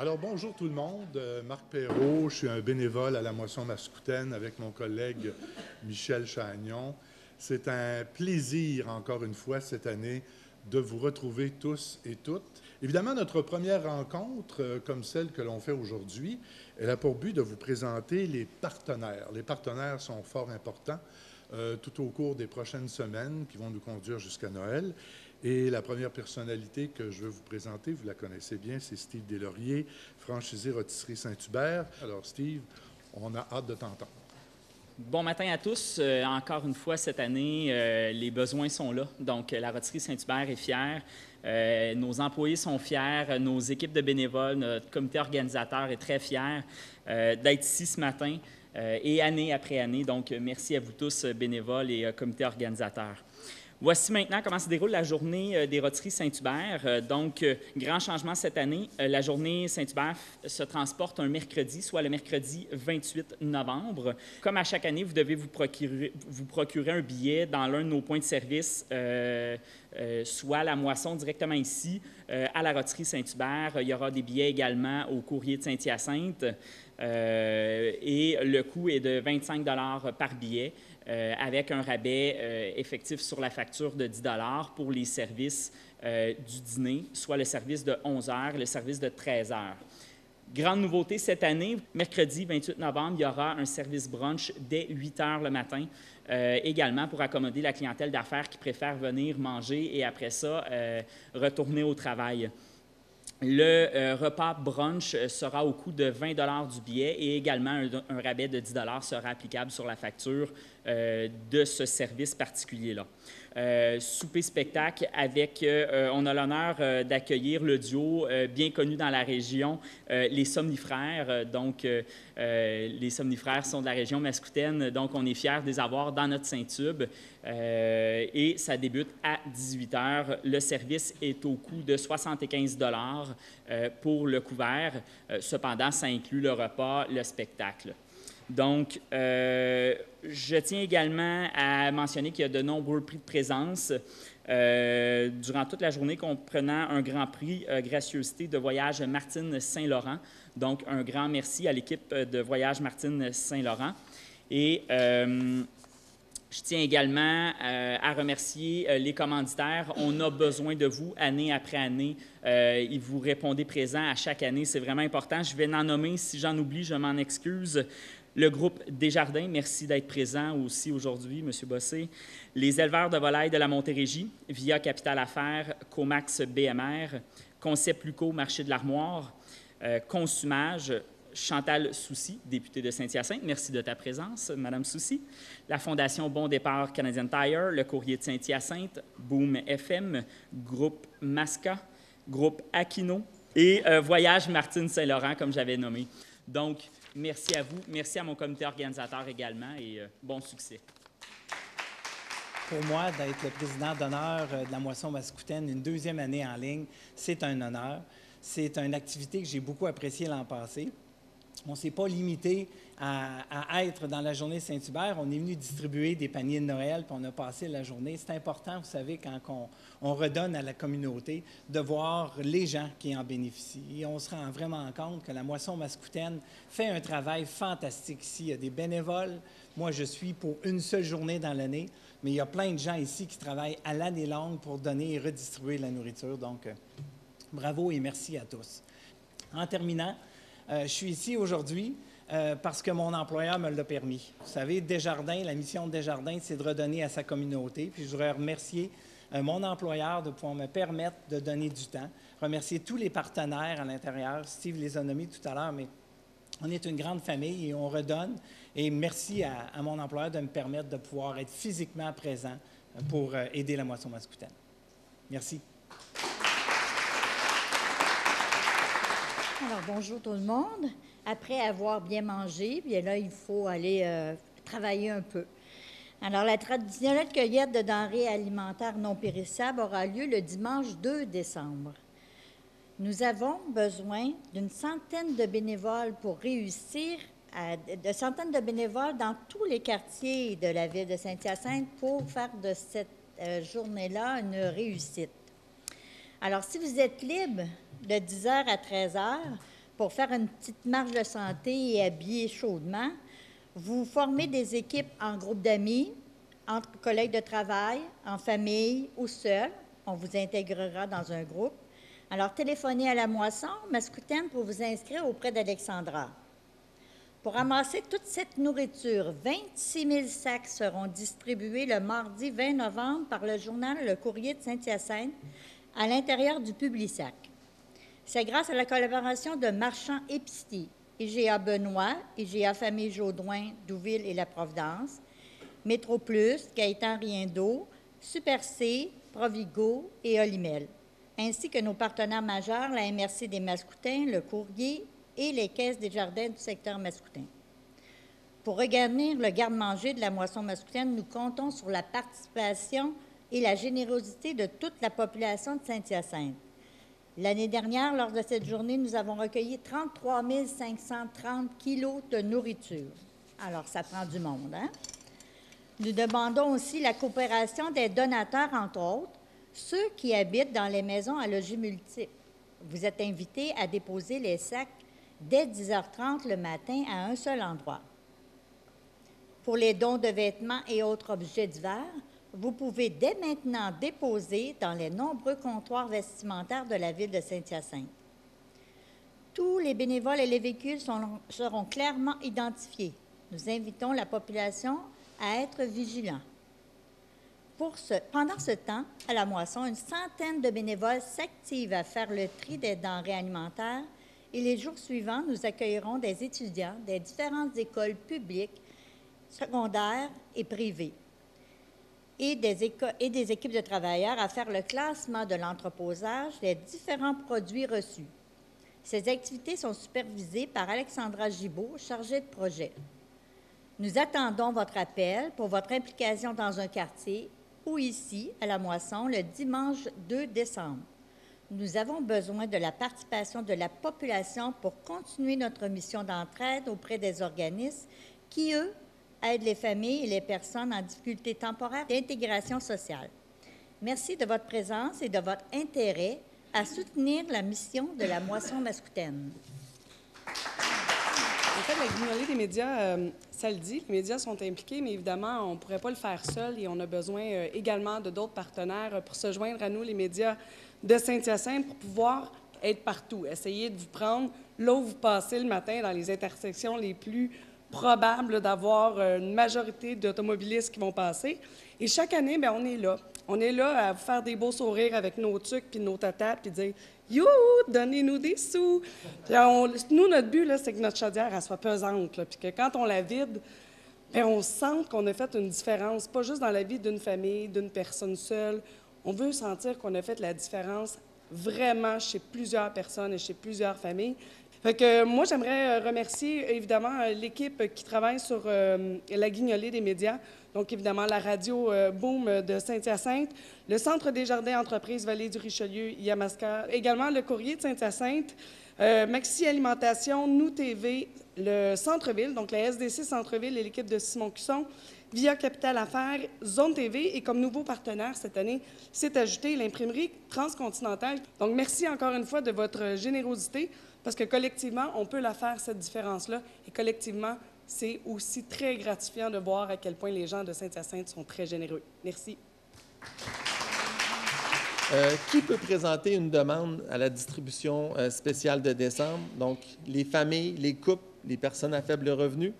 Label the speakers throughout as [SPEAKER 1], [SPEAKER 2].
[SPEAKER 1] Alors, bonjour tout le monde. Marc Perrault, je suis un bénévole à la Moisson Mascoutaine avec mon collègue Michel Chagnon. C'est un plaisir, encore une fois, cette année, de vous retrouver tous et toutes. Évidemment, notre première rencontre, comme celle que l'on fait aujourd'hui, elle a pour but de vous présenter les partenaires. Les partenaires sont fort importants tout au cours des prochaines semaines qui vont nous conduire jusqu'à Noël. Et la première personnalité que je veux vous présenter, vous la connaissez bien, c'est Steve Deslauriers, franchisé Rôtisserie Saint-Hubert. Alors Steve, on a hâte de t'entendre.
[SPEAKER 2] Bon matin à tous. Encore une fois, cette année, les besoins sont là. Donc, la Rôtisserie Saint-Hubert est fière. Nos employés sont fiers. Nos équipes de bénévoles, notre comité organisateur est très fier d'être ici ce matin et année après année. Donc, merci à vous tous, bénévoles et comité organisateur. Voici maintenant comment se déroule la journée des Rôtisseries Saint-Hubert. Donc, grand changement cette année. La journée Saint-Hubert se transporte un mercredi, soit le mercredi 28 novembre. Comme à chaque année, vous devez vous procurer un billet dans l'un de nos points de service, soit à la Moisson directement ici, à la Rôtisserie Saint-Hubert. Il y aura des billets également au courrier de Saint-Hyacinthe. Et le coût est de 25 $ par billet. Avec un rabais effectif sur la facture de 10 $ pour les services du dîner, soit le service de 11 h, le service de 13 h. Grande nouveauté cette année, mercredi 28 novembre, il y aura un service brunch dès 8 h le matin, également pour accommoder la clientèle d'affaires qui préfère venir manger et après ça, retourner au travail. Le repas brunch sera au coût de 20 $ du billet et également un rabais de 10 $ sera applicable sur la facture de ce service particulier-là. Souper-spectacle avec, on a l'honneur d'accueillir le duo bien connu dans la région, les Somnifrères. Donc, les Somnifrères sont de la région mascoutaine, donc on est fiers de les avoir dans notre Saint-Tube. Et ça débute à 18 h. Le service est au coût de 75 $ pour le couvert. Cependant, ça inclut le repas, le spectacle. Donc, je tiens également à mentionner qu'il y a de nombreux prix de présence durant toute la journée comprenant un grand prix gracieuseté de voyage Martine Saint-Laurent. Donc, un grand merci à l'équipe de voyage Martine Saint-Laurent. Et je tiens également à remercier les commanditaires. On a besoin de vous année après année. Et vous répondez présent à chaque année. C'est vraiment important. Je vais en nommer. Si j'en oublie, je m'en excuse. Le groupe Desjardins, merci d'être présent aussi aujourd'hui, M. Bossé. Les éleveurs de volailles de la Montérégie, Via Capital Affaires, Comax BMR, Concept Luco, Marché de l'Armoire, Consumage, Chantal Soucy, députée de Saint-Hyacinthe, merci de ta présence, Mme Soucy. La Fondation Bon Départ Canadian Tire, le Courrier de Saint-Hyacinthe, Boom FM, Groupe Masca, Groupe Aquino et Voyage Martine Saint-Laurent, comme j'avais nommé. Donc, merci à vous, merci à mon comité organisateur également et bon succès.
[SPEAKER 3] Pour moi, d'être le président d'honneur de la Moisson Mascoutaine une deuxième année en ligne, c'est un honneur. C'est une activité que j'ai beaucoup appréciée l'an passé. On ne s'est pas limité à être dans la journée Saint-Hubert. On est venu distribuer des paniers de Noël, puis on a passé la journée. C'est important, vous savez, quand on redonne à la communauté, de voir les gens qui en bénéficient. Et on se rend vraiment compte que la Moisson Mascoutaine fait un travail fantastique ici. Il y a des bénévoles. Moi, je suis pour une seule journée dans l'année, mais il y a plein de gens ici qui travaillent à l'année longue pour donner et redistribuer la nourriture. Donc, bravo et merci à tous. En terminant, je suis ici aujourd'hui parce que mon employeur me l'a permis. Vous savez, Desjardins, la mission de Desjardins, c'est de redonner à sa communauté. Puis je voudrais remercier mon employeur de pouvoir me permettre de donner du temps. Remercier tous les partenaires à l'intérieur. Steve les a nommés tout à l'heure, mais on est une grande famille et on redonne. Et merci à mon employeur de me permettre de pouvoir être physiquement présent pour aider la Moisson Mascoutaine. Merci.
[SPEAKER 4] Alors, bonjour tout le monde. Après avoir bien mangé, bien là, il faut aller travailler un peu. Alors, la traditionnelle cueillette de denrées alimentaires non périssables aura lieu le dimanche 2 décembre. Nous avons besoin d'une centaine de bénévoles pour réussir, de centaines de bénévoles dans tous les quartiers de la ville de Saint-Hyacinthe pour faire de cette journée-là une réussite. Alors, si vous êtes libre de 10 h à 13 h, pour faire une petite marche de santé et habiller chaudement. Vous formez des équipes en groupe d'amis, entre collègues de travail, en famille ou seuls. On vous intégrera dans un groupe. Alors, téléphonez à la moisson Mascoutaine pour vous inscrire auprès d'Alexandra. Pour ramasser toute cette nourriture, 26 000 sacs seront distribués le mardi 20 novembre par le journal Le Courrier de Saint-Hyacinthe à l'intérieur du Publisac. C'est grâce à la collaboration de marchands épiciers, IGA Benoît, IGA Famille Jaudoin, Douville et La Providence, Métro Plus, Gaétan Riendo, Super C, Provigo et Olimel, ainsi que nos partenaires majeurs, la MRC des Mascoutins, Le Courrier et les caisses des jardins du secteur mascoutin. Pour regarnir le garde-manger de la moisson mascoutaine, nous comptons sur la participation et la générosité de toute la population de Saint-Hyacinthe. L'année dernière, lors de cette journée, nous avons recueilli 33 530 kilos de nourriture. Alors, ça prend du monde, hein? Nous demandons aussi la coopération des donateurs, entre autres, ceux qui habitent dans les maisons à logis multiples. Vous êtes invités à déposer les sacs dès 10h30 le matin à un seul endroit. Pour les dons de vêtements et autres objets divers, vous pouvez dès maintenant déposer dans les nombreux comptoirs vestimentaires de la ville de Saint-Hyacinthe. Tous les bénévoles et les véhicules seront clairement identifiés. Nous invitons la population à être vigilants. Pendant ce temps, à la moisson, une centaine de bénévoles s'activent à faire le tri des denrées alimentaires et les jours suivants, nous accueillerons des étudiants des différentes écoles publiques, secondaires et privées et des équipes de travailleurs à faire le classement de l'entreposage des différents produits reçus. Ces activités sont supervisées par Alexandra Gibault, chargée de projet. Nous attendons votre appel pour votre implication dans un quartier ou ici, à la moisson, le dimanche 2 décembre. Nous avons besoin de la participation de la population pour continuer notre mission d'entraide auprès des organismes qui, eux, aident les familles et les personnes en difficulté temporaire d'intégration sociale. Merci de votre présence et de votre intérêt à soutenir la mission de la moisson mascoutaine.
[SPEAKER 5] En fait, la guignolée des médias, ça le dit, les médias sont impliqués, mais évidemment, on ne pourrait pas le faire seul et on a besoin également de d'autres partenaires pour se joindre à nous, les médias de Saint-Hyacinthe, pour pouvoir être partout, essayer de vous prendre là où vous passez le matin, dans les intersections les plus probables d'avoir une majorité d'automobilistes qui vont passer. Et chaque année, bien, on est là. On est là à vous faire des beaux sourires avec nos tucs puis nos tatas, puis dire « You, donnez-nous des sous! » Nous, notre but, là, c'est que notre chaudière, elle soit pesante, puis que quand on la vide, bien, on sente qu'on a fait une différence, pas juste dans la vie d'une famille, d'une personne seule. On veut sentir qu'on a fait la différence vraiment chez plusieurs personnes et chez plusieurs familles. Fait que moi, j'aimerais remercier, évidemment, l'équipe qui travaille sur la guignolée des médias. Donc, évidemment, la radio Boom de Saint-Hyacinthe, le Centre des jardins entreprises Vallée du Richelieu, Yamaska, également le Courrier de Saint-Hyacinthe, Maxi Alimentation, Nous TV, le Centre-Ville, donc la SDC Centre-Ville et l'équipe de Simon Cusson, Via Capital Affaires, Zone TV et comme nouveau partenaire cette année, s'est ajouté l'imprimerie transcontinentale. Donc, merci encore une fois de votre générosité parce que collectivement, on peut la faire, cette différence-là. Et collectivement, c'est aussi très gratifiant de voir à quel point les gens de Saint-Hyacinthe sont très généreux. Merci.
[SPEAKER 6] Qui peut présenter une demande à la distribution spéciale de décembre? Donc, les familles, les couples, les personnes à faible revenu,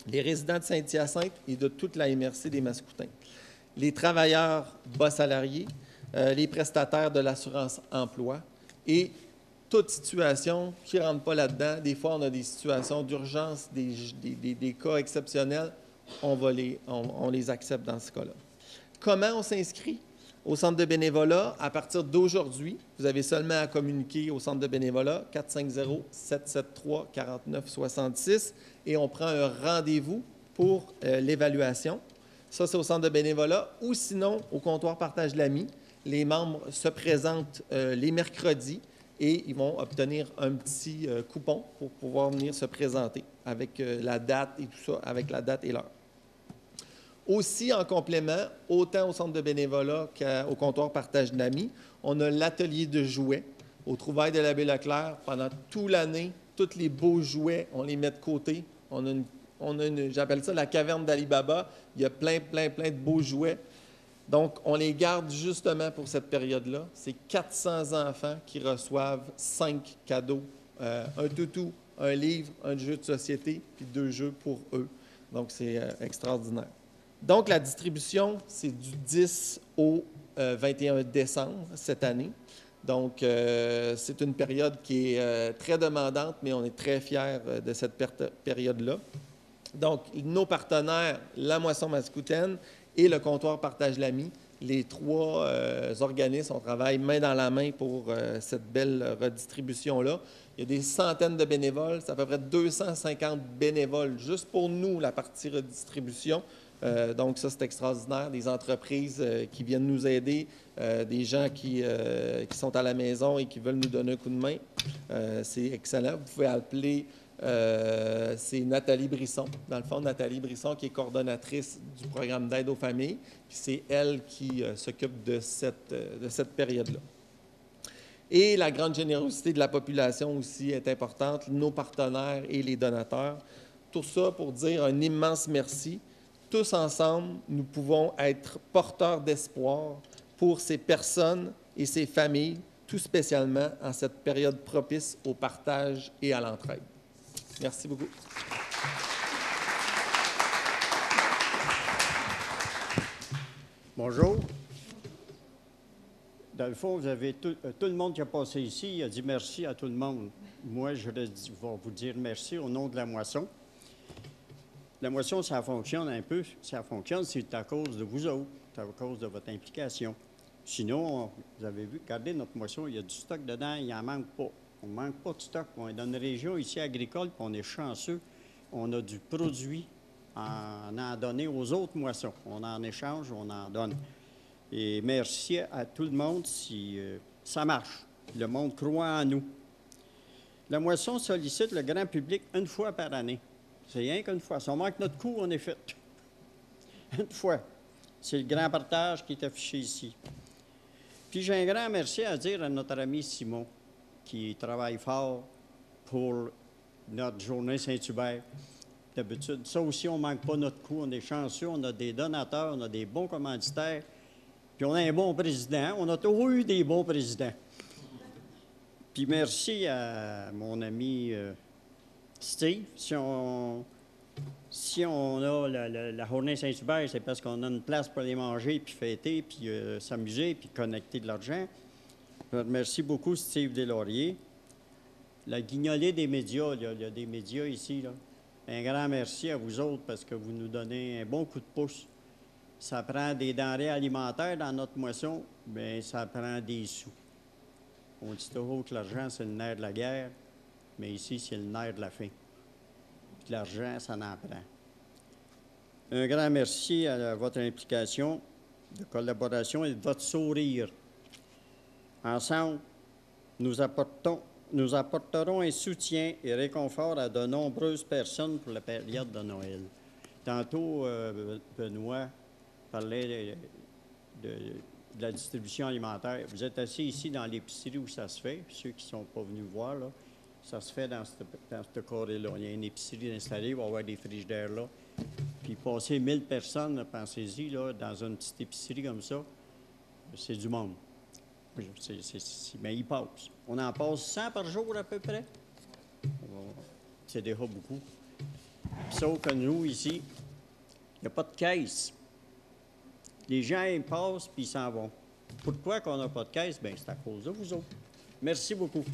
[SPEAKER 6] les résidents de Saint-Hyacinthe et de toute la MRC des Mascoutins, les travailleurs bas salariés, les prestataires de l'assurance-emploi et toute situation qui ne rentre pas là-dedans. Des fois, on a des situations d'urgence, des cas exceptionnels, on les accepte dans ce cas-là. Comment on s'inscrit au centre de bénévolat? À partir d'aujourd'hui, vous avez seulement à communiquer au centre de bénévolat 450-773-4966 et on prend un rendez-vous pour l'évaluation. Ça, c'est au centre de bénévolat ou sinon au comptoir Partage l'Ami. Les membres se présentent les mercredis et ils vont obtenir un petit coupon pour pouvoir venir se présenter avec la date et tout ça, avec la date et l'heure. Aussi, en complément, autant au centre de bénévolat qu'au comptoir Partage d'Amis, on a l'atelier de jouets aux trouvailles de l'abbé Leclerc. Pendant toute l'année, tous les beaux jouets, on les met de côté. On a une j'appelle ça la caverne d'Ali Baba. Il y a plein de beaux jouets. Donc, on les garde justement pour cette période-là. C'est 400 enfants qui reçoivent 5 cadeaux. Un toutou, un livre, un jeu de société, puis 2 jeux pour eux. Donc, c'est extraordinaire. Donc, la distribution, c'est du 10 au 21 décembre cette année. Donc, c'est une période qui est très demandante, mais on est très fiers de cette période-là. Donc, nos partenaires, la Moisson Mascoutaine et le comptoir Partage l'Ami, les 3 organismes, on travaille main dans la main pour cette belle redistribution-là. Il y a des centaines de bénévoles, c'est à peu près 250 bénévoles juste pour nous, la partie redistribution. Donc, ça, c'est extraordinaire. Des entreprises qui viennent nous aider, des gens qui sont à la maison et qui veulent nous donner un coup de main. C'est excellent. Vous pouvez appeler, c'est Nathalie Brisson. Dans le fond, Nathalie Brisson, qui est coordonnatrice du programme d'aide aux familles. Puis c'est elle qui s'occupe de cette période-là. Et la grande générosité de la population aussi est importante, nos partenaires et les donateurs. Tout ça pour dire un immense merci. Tous ensemble, nous pouvons être porteurs d'espoir pour ces personnes et ces familles, tout spécialement en cette période propice au partage et à l'entraide. Merci beaucoup.
[SPEAKER 7] Bonjour. Dans le fond, vous avez tout le monde qui a passé ici, il a dit merci à tout le monde. Moi, je vais vous dire merci au nom de la Moisson. La Moisson, ça fonctionne un peu. Ça fonctionne, c'est à cause de vous autres, c'est à cause de votre implication. Sinon, vous avez vu, regardez notre Moisson, il y a du stock dedans, il n'en manque pas. On ne manque pas de stock. On est dans une région ici agricole, puis on est chanceux. On a du produit à en donner aux autres moissons. On en échange, on en donne. Et merci à tout le monde si ça marche. Le monde croit en nous. La Moisson sollicite le grand public une fois par année. C'est rien qu'une fois. Si on manque notre coup, on est fait. Une fois. C'est le grand partage qui est affiché ici. Puis j'ai un grand merci à dire à notre ami Simon, qui travaille fort pour notre journée Saint-Hubert. D'habitude, ça aussi, on ne manque pas notre coup. On est chanceux, on a des donateurs, on a des bons commanditaires. Puis on a un bon président. On a toujours eu des bons présidents. Puis merci à mon ami Steve. Si on a la journée Saint-Hubert, c'est parce qu'on a une place pour aller manger, puis fêter, puis s'amuser, puis connecter de l'argent. Je remercie beaucoup Steve Deslauriers. La guignolée des médias, il y a des médias ici, là. Un grand merci à vous autres parce que vous nous donnez un bon coup de pouce. Ça prend des denrées alimentaires dans notre moisson, bien, ça prend des sous. On dit toujours que l'argent, c'est le nerf de la guerre, mais ici, c'est le nerf de la faim. Puis l'argent, ça en prend. Un grand merci à votre implication, de collaboration et de votre sourire. Ensemble, nous apporterons un soutien et réconfort à de nombreuses personnes pour la période de Noël. Tantôt, Benoît parlait de la distribution alimentaire. Vous êtes assis ici dans l'épicerie où ça se fait. Ceux qui ne sont pas venus voir, là, ça se fait dans ce carré-là. Il y a une épicerie installée, il va y avoir des frigidaires là. Puis passer 1000 personnes, pensez-y, là, dans une petite épicerie comme ça, c'est du monde. Mais il passe. On en passe 100 par jour à peu près. C'est déjà beaucoup. Sauf que nous, ici, il n'y a pas de caisse. Les gens, ils passent puis ils s'en vont. Pourquoi qu'on n'a pas de caisse? Bien, c'est à cause de vous autres. Merci beaucoup.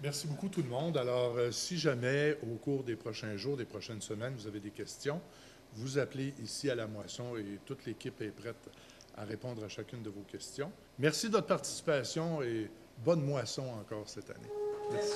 [SPEAKER 1] Merci beaucoup tout le monde. Alors, si jamais, au cours des prochains jours, des prochaines semaines, vous avez des questions, vous appelez ici à la Moisson et toute l'équipe est prête à répondre à chacune de vos questions. Merci de votre participation et bonne moisson encore cette année. Merci.